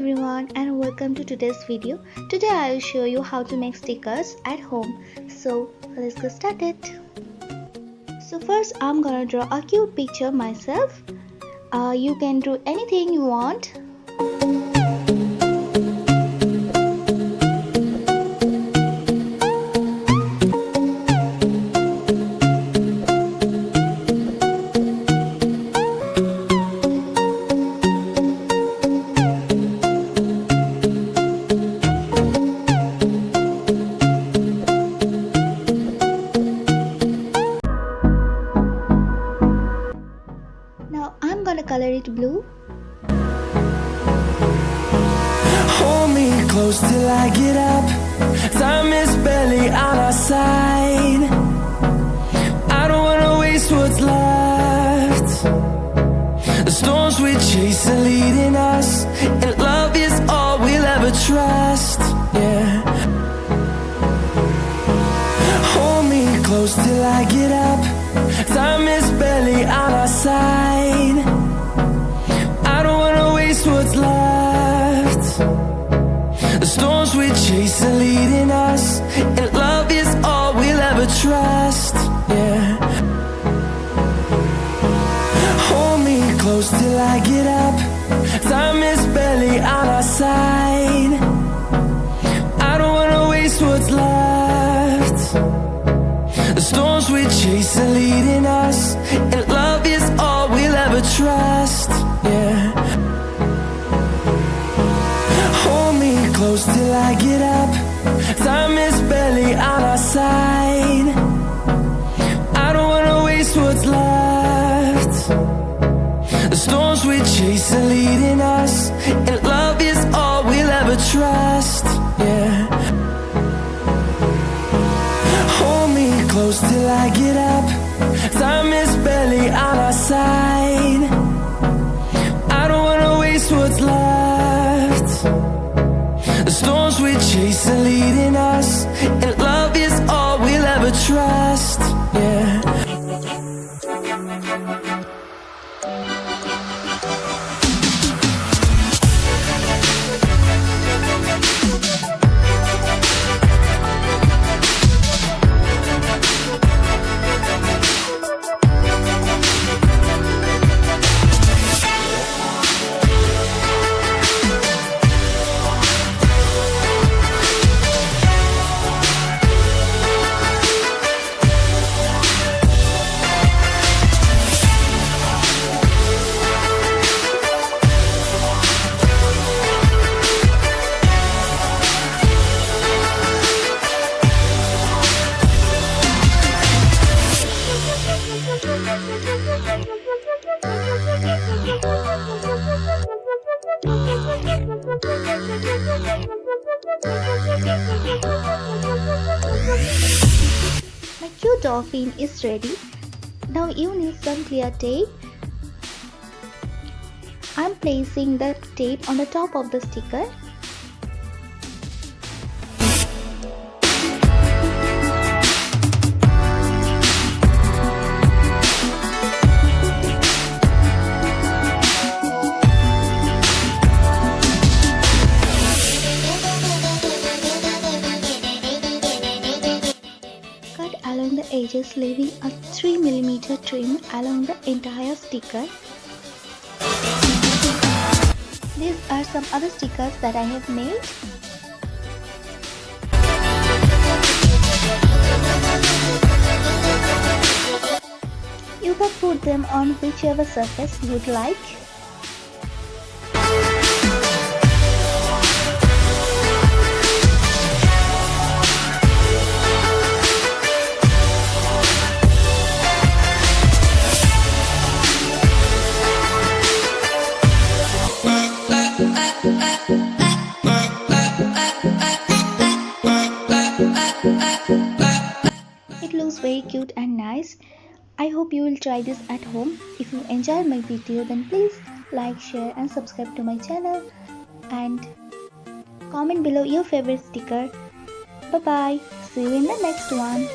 everyone and welcome to today's video. Today I will show you how to make stickers at home. So let's get started. So first I'm gonna draw a cute picture myself. You can draw anything you want. Now I'm gonna color it blue. Hold me close till I get up. Time is barely on our side. I don't wanna waste what's left. The storms we chase are leading us, and love is all we'll ever trust. Yeah. Hold me close till I get up. Time is barely on our side. I don't wanna waste what's left. The storms we chase are leading us, and love is all we'll ever trust. Yeah. Hold me close till I get up. Time is barely on our side. I don't wanna waste what's left. The storms we chase are leading us, and love is all we'll ever trust. Yeah. Hold me close till I get up. Time is barely on our side. I don't wanna waste what's left. The storms we chase are leading us, and love is all we'll ever trust. Yeah. Hold me close till I get up. Time is barely on our side. I don't wanna waste what's left. The storms we chase are leading us, and love is all we'll ever trust. Yeah. My cute dolphin is ready. Now you need some clear tape. I'm placing the tape on the top of the sticker. Along the edges, leaving a 3mm trim along the entire sticker. These are some other stickers that I have made. You can put them on whichever surface you'd like. It looks very cute and nice. I hope you will try this at home. If you enjoyed my video, then please like, share and subscribe to my channel, and comment below your favorite sticker. Bye bye. See you in the next one.